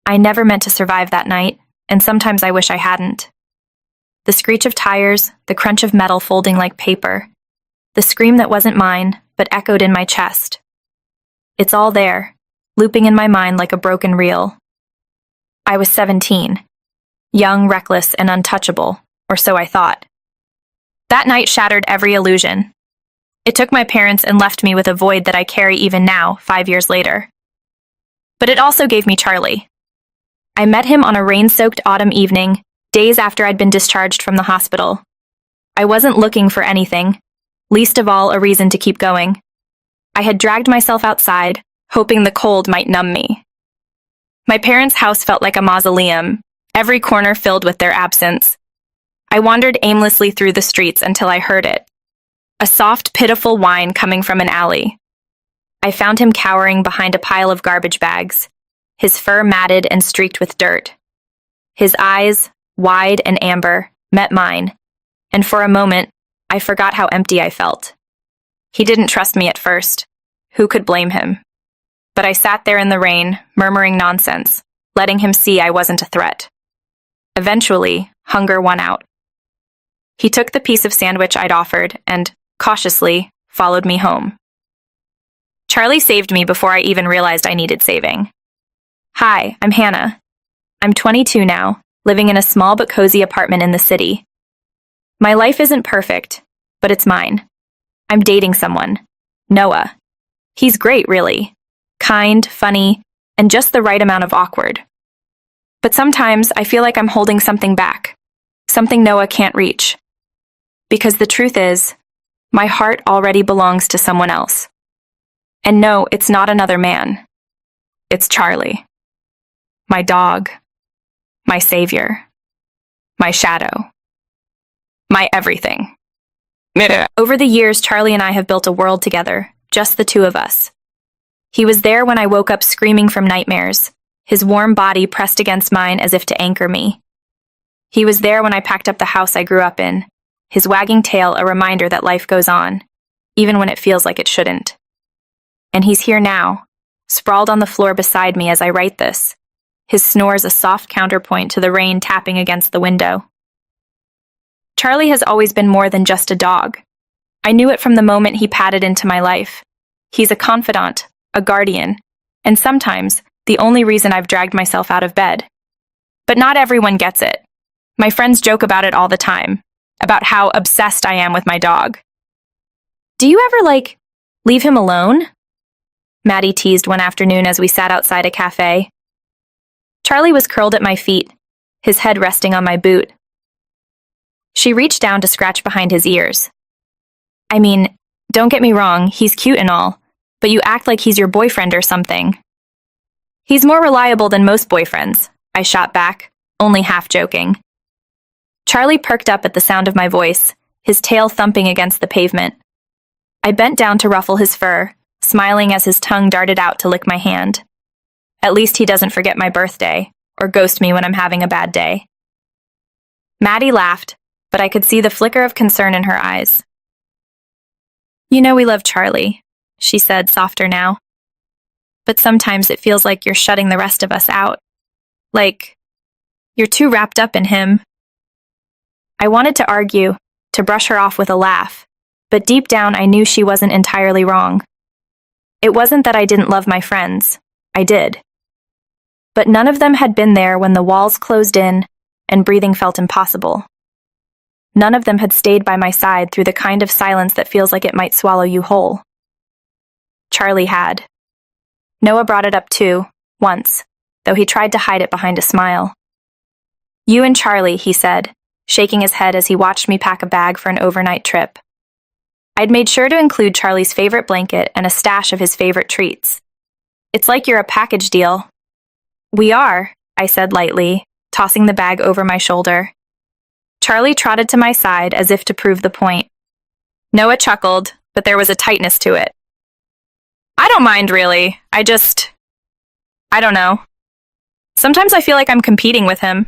I never meant to survive that night, and sometimes I wish I hadn't. The screech of tires, the crunch of metal folding like paper, the scream that wasn't mine, but echoed in my chest. It's all there, looping in my mind like a broken reel. I was 17. Young, reckless, and untouchable, or so I thought. That night shattered every illusion. It took my parents and left me with a void that I carry even now, 5 years later. But it also gave me Charlie. I met him on a rain-soaked autumn evening, days after I'd been discharged from the hospital. I wasn't looking for anything, least of all a reason to keep going. I had dragged myself outside, hoping the cold might numb me. My parents' house felt like a mausoleum, every corner filled with their absence. I wandered aimlessly through the streets until I heard it. A soft, pitiful whine coming from an alley. I found him cowering behind a pile of garbage bags, his fur matted and streaked with dirt. His eyes, wide and amber, met mine, and for a moment, I forgot how empty I felt. He didn't trust me at first. Who could blame him? But I sat there in the rain, murmuring nonsense, letting him see I wasn't a threat. Eventually, hunger won out. He took the piece of sandwich I'd offered and, cautiously, followed me home. Charlie saved me before I even realized I needed saving. Hi, I'm Hannah. I'm 22 now, living in a small but cozy apartment in the city. My life isn't perfect, but it's mine. I'm dating someone, Noah. He's great, really. Kind, funny, and just the right amount of awkward. But sometimes I feel like I'm holding something back, something Noah can't reach. Because the truth is, my heart already belongs to someone else. And no, it's not another man. It's Charlie. My dog. My savior. My shadow. My everything. Over the years, Charlie and I have built a world together, just the two of us. He was there when I woke up screaming from nightmares, his warm body pressed against mine as if to anchor me. He was there when I packed up the house I grew up in, his wagging tail a reminder that life goes on, even when it feels like it shouldn't. And he's here now, sprawled on the floor beside me as I write this, his snores a soft counterpoint to the rain tapping against the window. Charlie has always been more than just a dog. I knew it from the moment he padded into my life. He's a confidant, a guardian, and sometimes the only reason I've dragged myself out of bed. But not everyone gets it. My friends joke about it all the time, about how obsessed I am with my dog. Do you ever, leave him alone? Maddie teased one afternoon as we sat outside a cafe. Charlie was curled at my feet, his head resting on my boot. She reached down to scratch behind his ears. I mean, don't get me wrong, he's cute and all, but you act like he's your boyfriend or something. He's more reliable than most boyfriends, I shot back, only half joking. Charlie perked up at the sound of my voice, his tail thumping against the pavement. I bent down to ruffle his fur, smiling as his tongue darted out to lick my hand. At least he doesn't forget my birthday, or ghost me when I'm having a bad day. Maddie laughed, but I could see the flicker of concern in her eyes. You know we love Charlie, she said, softer now. But sometimes it feels like you're shutting the rest of us out. Like, you're too wrapped up in him. I wanted to argue, to brush her off with a laugh, but deep down I knew she wasn't entirely wrong. It wasn't that I didn't love my friends. I did. But none of them had been there when the walls closed in and breathing felt impossible. None of them had stayed by my side through the kind of silence that feels like it might swallow you whole. Charlie had. Noah brought it up too, once, though he tried to hide it behind a smile. You and Charlie, he said, shaking his head as he watched me pack a bag for an overnight trip. I'd made sure to include Charlie's favorite blanket and a stash of his favorite treats. It's like you're a package deal. We are, I said lightly, tossing the bag over my shoulder. Charlie trotted to my side as if to prove the point. Noah chuckled, but there was a tightness to it. I don't mind, really. I don't know. Sometimes I feel like I'm competing with him.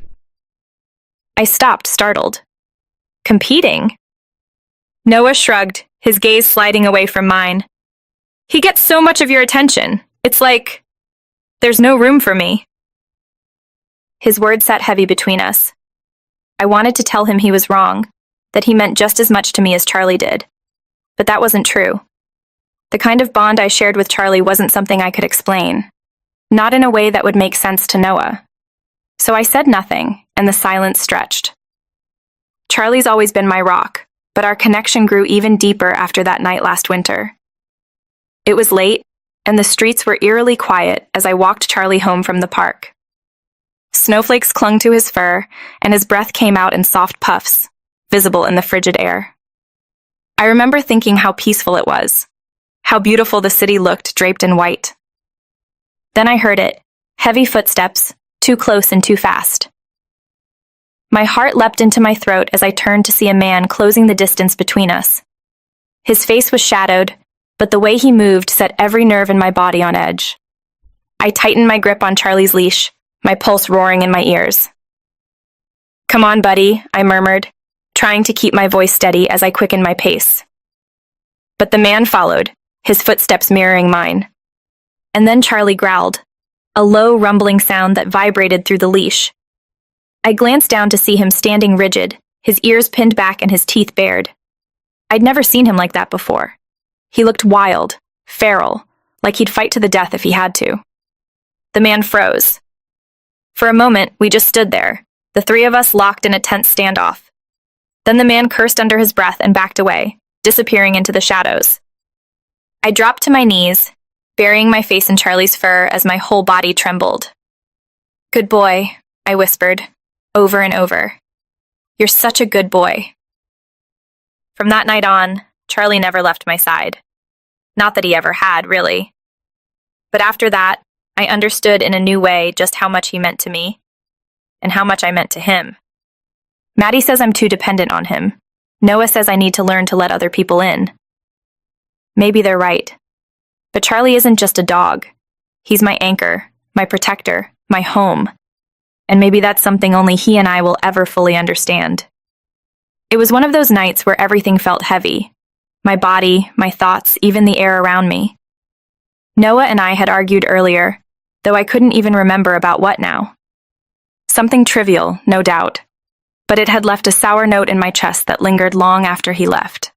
I stopped, startled. Competing? Noah shrugged, his gaze sliding away from mine. He gets so much of your attention. It's like, there's no room for me. His words sat heavy between us. I wanted to tell him he was wrong, that he meant just as much to me as Charlie did. But that wasn't true. The kind of bond I shared with Charlie wasn't something I could explain, not in a way that would make sense to Noah. So I said nothing, and the silence stretched. Charlie's always been my rock, but our connection grew even deeper after that night last winter. It was late, and the streets were eerily quiet as I walked Charlie home from the park. Snowflakes clung to his fur, and his breath came out in soft puffs, visible in the frigid air. I remember thinking how peaceful it was, how beautiful the city looked draped in white. Then I heard it, heavy footsteps, too close and too fast. My heart leapt into my throat as I turned to see a man closing the distance between us. His face was shadowed, but the way he moved set every nerve in my body on edge. I tightened my grip on Charlie's leash, my pulse roaring in my ears. "Come on, buddy," I murmured, trying to keep my voice steady as I quickened my pace. But the man followed, his footsteps mirroring mine. And then Charlie growled, a low, rumbling sound that vibrated through the leash. I glanced down to see him standing rigid, his ears pinned back and his teeth bared. I'd never seen him like that before. He looked wild, feral, like he'd fight to the death if he had to. The man froze. For a moment, we just stood there, the three of us locked in a tense standoff. Then the man cursed under his breath and backed away, disappearing into the shadows. I dropped to my knees, burying my face in Charlie's fur as my whole body trembled. "Good boy," I whispered, over and over. "You're such a good boy." From that night on, Charlie never left my side. Not that he ever had, really. But after that, I understood in a new way just how much he meant to me, and how much I meant to him. Maddie says I'm too dependent on him. Noah says I need to learn to let other people in. Maybe they're right. But Charlie isn't just a dog. He's my anchor, my protector, my home. And maybe that's something only he and I will ever fully understand. It was one of those nights where everything felt heavy. My body, my thoughts, even the air around me. Noah and I had argued earlier, though I couldn't even remember about what now. Something trivial, no doubt. But it had left a sour note in my chest that lingered long after he left.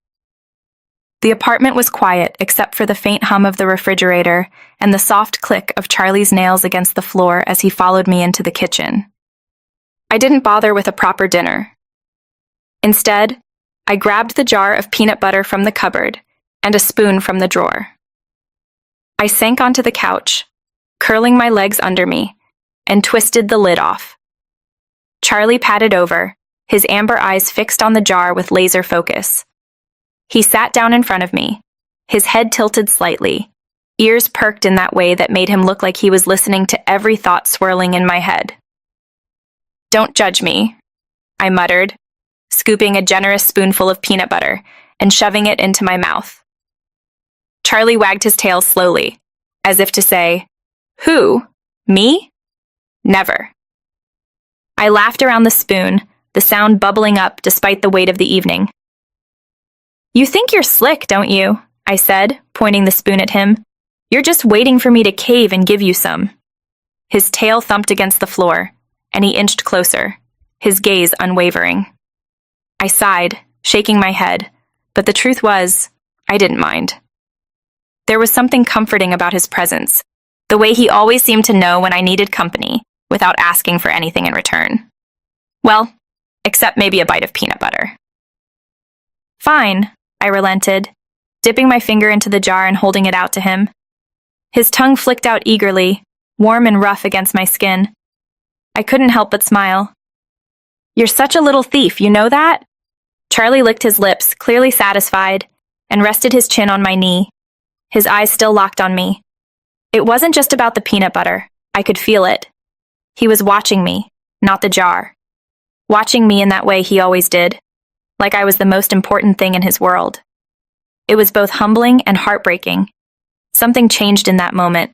The apartment was quiet except for the faint hum of the refrigerator and the soft click of Charlie's nails against the floor as he followed me into the kitchen. I didn't bother with a proper dinner. Instead, I grabbed the jar of peanut butter from the cupboard and a spoon from the drawer. I sank onto the couch, curling my legs under me, and twisted the lid off. Charlie patted over, his amber eyes fixed on the jar with laser focus. He sat down in front of me, his head tilted slightly, ears perked in that way that made him look like he was listening to every thought swirling in my head. "Don't judge me," I muttered, scooping a generous spoonful of peanut butter and shoving it into my mouth. Charlie wagged his tail slowly, as if to say, "Who? Me? Never." I laughed around the spoon, the sound bubbling up despite the weight of the evening. "You think you're slick, don't you?" I said, pointing the spoon at him. "You're just waiting for me to cave and give you some." His tail thumped against the floor, and he inched closer, his gaze unwavering. I sighed, shaking my head, but the truth was, I didn't mind. There was something comforting about his presence, the way he always seemed to know when I needed company, without asking for anything in return. Well, except maybe a bite of peanut butter. "Fine," I relented, dipping my finger into the jar and holding it out to him. His tongue flicked out eagerly, warm and rough against my skin. I couldn't help but smile. "You're such a little thief, you know that?" Charlie licked his lips, clearly satisfied, and rested his chin on my knee, his eyes still locked on me. It wasn't just about the peanut butter. I could feel it. He was watching me, not the jar. Watching me in that way he always did, like I was the most important thing in his world. It was both humbling and heartbreaking. Something changed in that moment.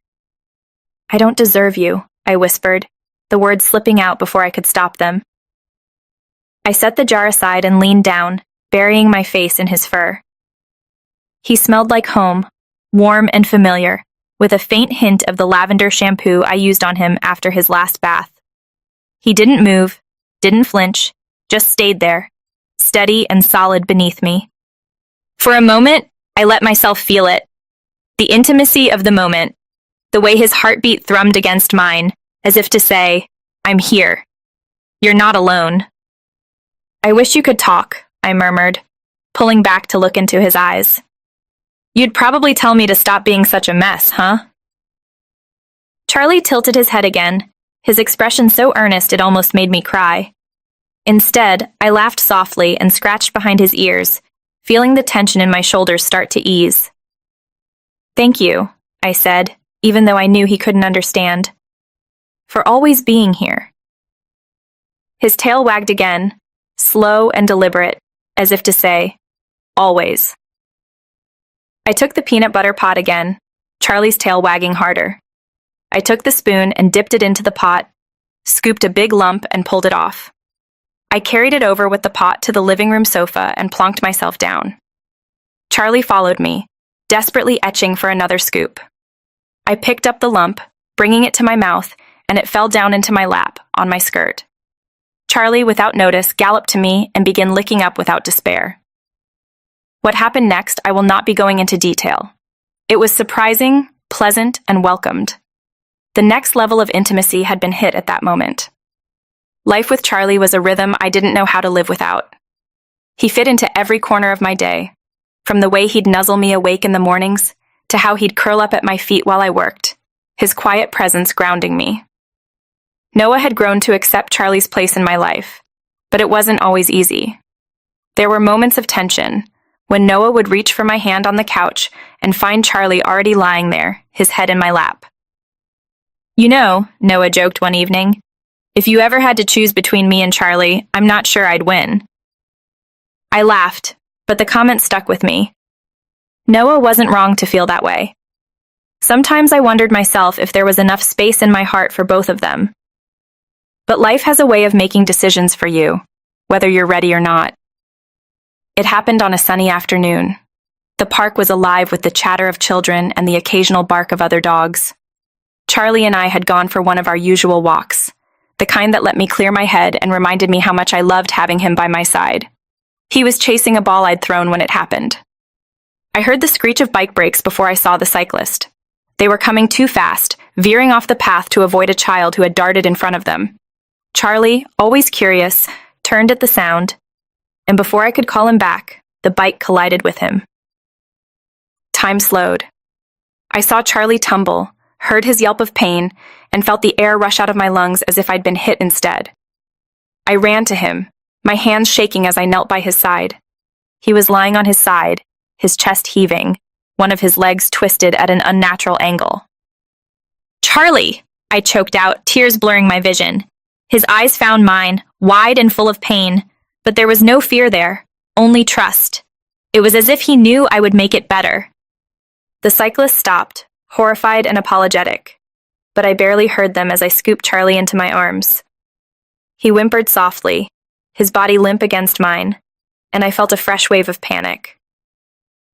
"I don't deserve you," I whispered, the words slipping out before I could stop them. I set the jar aside and leaned down, burying my face in his fur. He smelled like home, warm and familiar, with a faint hint of the lavender shampoo I used on him after his last bath. He didn't move, didn't flinch, just stayed there, steady and solid beneath me. For a moment, I let myself feel it. The intimacy of the moment, the way his heartbeat thrummed against mine, as if to say, I'm here. You're not alone. I wish you could talk, I murmured, pulling back to look into his eyes. You'd probably tell me to stop being such a mess, huh? Charlie tilted his head again, his expression so earnest it almost made me cry. Instead, I laughed softly and scratched behind his ears, feeling the tension in my shoulders start to ease. Thank you, I said, even though I knew he couldn't understand. For always being here. His tail wagged again, slow and deliberate, as if to say, always. I took the peanut butter pot again, Charlie's tail wagging harder. I took the spoon and dipped it into the pot, scooped a big lump and pulled it off. I carried it over with the pot to the living room sofa and plonked myself down. Charlie followed me, desperately etching for another scoop. I picked up the lump, bringing it to my mouth, and it fell down into my lap, on my skirt. Charlie, without notice, galloped to me and began licking up without despair. What happened next, I will not be going into detail. It was surprising, pleasant, and welcomed. The next level of intimacy had been hit at that moment. Life with Charlie was a rhythm I didn't know how to live without. He fit into every corner of my day, from the way he'd nuzzle me awake in the mornings, to how he'd curl up at my feet while I worked, his quiet presence grounding me. Noah had grown to accept Charlie's place in my life, but it wasn't always easy. There were moments of tension, when Noah would reach for my hand on the couch and find Charlie already lying there, his head in my lap. You know, Noah joked one evening, if you ever had to choose between me and Charlie, I'm not sure I'd win. I laughed, but the comment stuck with me. Noah wasn't wrong to feel that way. Sometimes I wondered myself if there was enough space in my heart for both of them. But life has a way of making decisions for you, whether you're ready or not. It happened on a sunny afternoon. The park was alive with the chatter of children and the occasional bark of other dogs. Charlie and I had gone for one of our usual walks, the kind that let me clear my head and reminded me how much I loved having him by my side. He was chasing a ball I'd thrown when it happened. I heard the screech of bike brakes before I saw the cyclist. They were coming too fast, veering off the path to avoid a child who had darted in front of them. Charlie, always curious, turned at the sound, and before I could call him back, the bike collided with him. Time slowed. I saw Charlie tumble, heard his yelp of pain, and felt the air rush out of my lungs as if I'd been hit instead. I ran to him, my hands shaking as I knelt by his side. He was lying on his side, his chest heaving, one of his legs twisted at an unnatural angle. Charlie! I choked out, tears blurring my vision. His eyes found mine, wide and full of pain, but there was no fear there, only trust. It was as if he knew I would make it better. The cyclist stopped, horrified and apologetic, but I barely heard them as I scooped Charlie into my arms. He whimpered softly, his body limp against mine, and I felt a fresh wave of panic.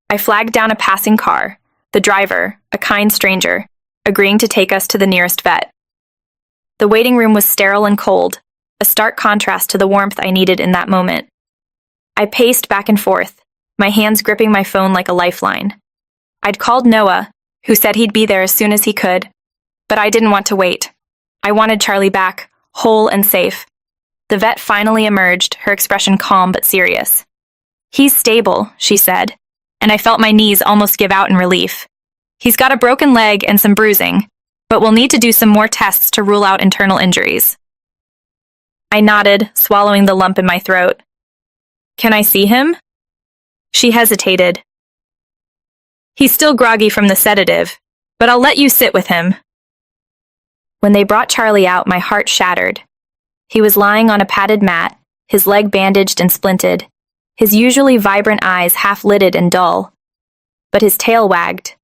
I flagged down a passing car, the driver, a kind stranger, agreeing to take us to the nearest vet. The waiting room was sterile and cold, a stark contrast to the warmth I needed in that moment. I paced back and forth, my hands gripping my phone like a lifeline. I'd called Noah, who said he'd be there as soon as he could, but I didn't want to wait. I wanted Charlie back, whole and safe. The vet finally emerged, her expression calm but serious. He's stable, she said, and I felt my knees almost give out in relief. He's got a broken leg and some bruising, but we'll need to do some more tests to rule out internal injuries. I nodded, swallowing the lump in my throat. Can I see him? She hesitated. He's still groggy from the sedative, but I'll let you sit with him. When they brought Charlie out, my heart shattered. He was lying on a padded mat, his leg bandaged and splinted, his usually vibrant eyes half-lidded and dull. But his tail wagged,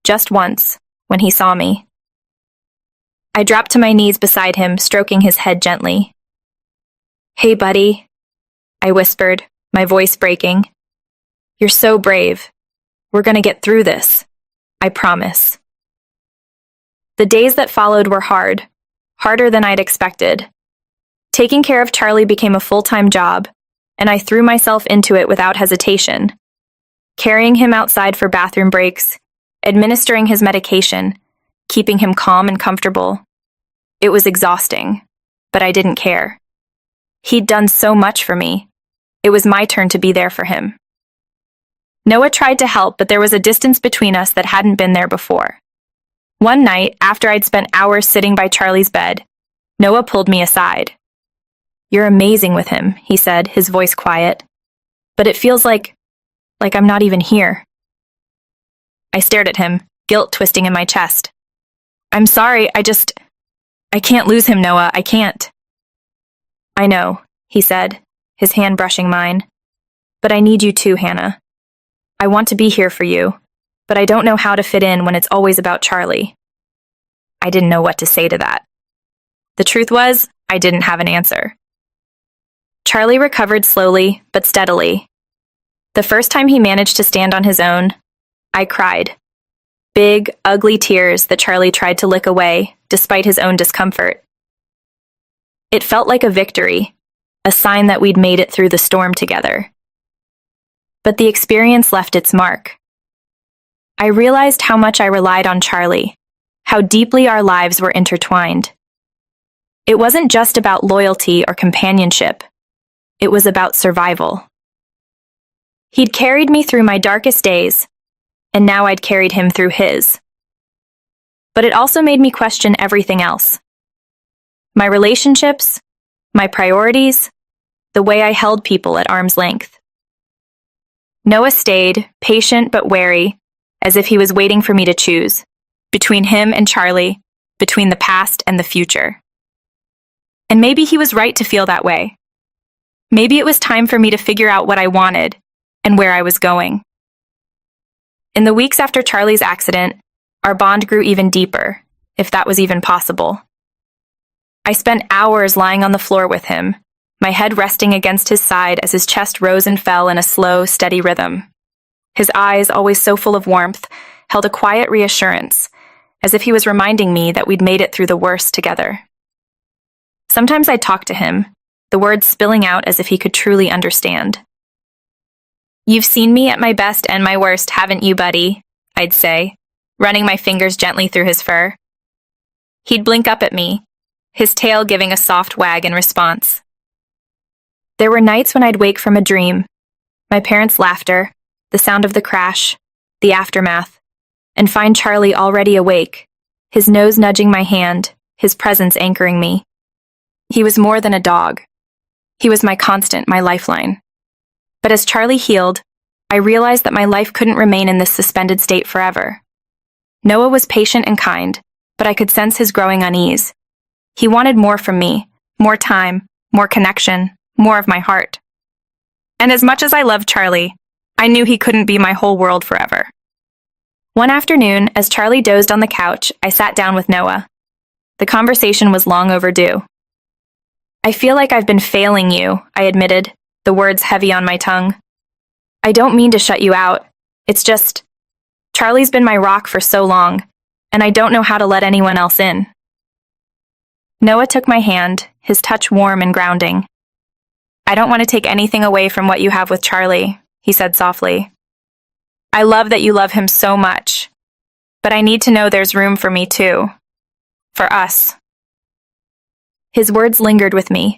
just once, when he saw me. I dropped to my knees beside him, stroking his head gently. Hey, buddy, I whispered, my voice breaking. You're so brave. We're gonna get through this. I promise. The days that followed were hard, harder than I'd expected. Taking care of Charlie became a full-time job, and I threw myself into it without hesitation. Carrying him outside for bathroom breaks, administering his medication, keeping him calm and comfortable. It was exhausting, but I didn't care. He'd done so much for me. It was my turn to be there for him. Noah tried to help, but there was a distance between us that hadn't been there before. One night, after I'd spent hours sitting by Charlie's bed, Noah pulled me aside. "You're amazing with him," he said, his voice quiet. "But it feels like I'm not even here." I stared at him, guilt twisting in my chest. "I'm sorry, I can't lose him, Noah, I can't." "I know," he said, his hand brushing mine. "But I need you too, Hannah. I want to be here for you, but I don't know how to fit in when it's always about Charlie." I didn't know what to say to that. The truth was, I didn't have an answer. Charlie recovered slowly, but steadily. The first time he managed to stand on his own, I cried. Big, ugly tears that Charlie tried to lick away, despite his own discomfort. It felt like a victory, a sign that we'd made it through the storm together. But the experience left its mark. I realized how much I relied on Charlie, how deeply our lives were intertwined. It wasn't just about loyalty or companionship. It was about survival. He'd carried me through my darkest days, and now I'd carried him through his. But it also made me question everything else. My relationships, my priorities, the way I held people at arm's length. Noah stayed, patient but wary, as if he was waiting for me to choose, between him and Charlie, between the past and the future. And maybe he was right to feel that way. Maybe it was time for me to figure out what I wanted and where I was going. In the weeks after Charlie's accident, our bond grew even deeper, if that was even possible. I spent hours lying on the floor with him, my head resting against his side as his chest rose and fell in a slow, steady rhythm. His eyes, always so full of warmth, held a quiet reassurance, as if he was reminding me that we'd made it through the worst together. Sometimes I'd talk to him, the words spilling out as if he could truly understand. "You've seen me at my best and my worst, haven't you, buddy?" I'd say, running my fingers gently through his fur. He'd blink up at me, his tail giving a soft wag in response. There were nights when I'd wake from a dream, my parents' laughter, the sound of the crash, the aftermath, and find Charlie already awake, his nose nudging my hand, his presence anchoring me. He was more than a dog. He was my constant, my lifeline. But as Charlie healed, I realized that my life couldn't remain in this suspended state forever. Noah was patient and kind, but I could sense his growing unease. He wanted more from me, more time, more connection, more of my heart. And as much as I loved Charlie, I knew he couldn't be my whole world forever. One afternoon, as Charlie dozed on the couch, I sat down with Noah. The conversation was long overdue. "I feel like I've been failing you," I admitted, the words heavy on my tongue. "I don't mean to shut you out. It's just, Charlie's been my rock for so long, and I don't know how to let anyone else in." Noah took my hand, his touch warm and grounding. "I don't want to take anything away from what you have with Charlie," he said softly. "I love that you love him so much, but I need to know there's room for me too. For us." His words lingered with me,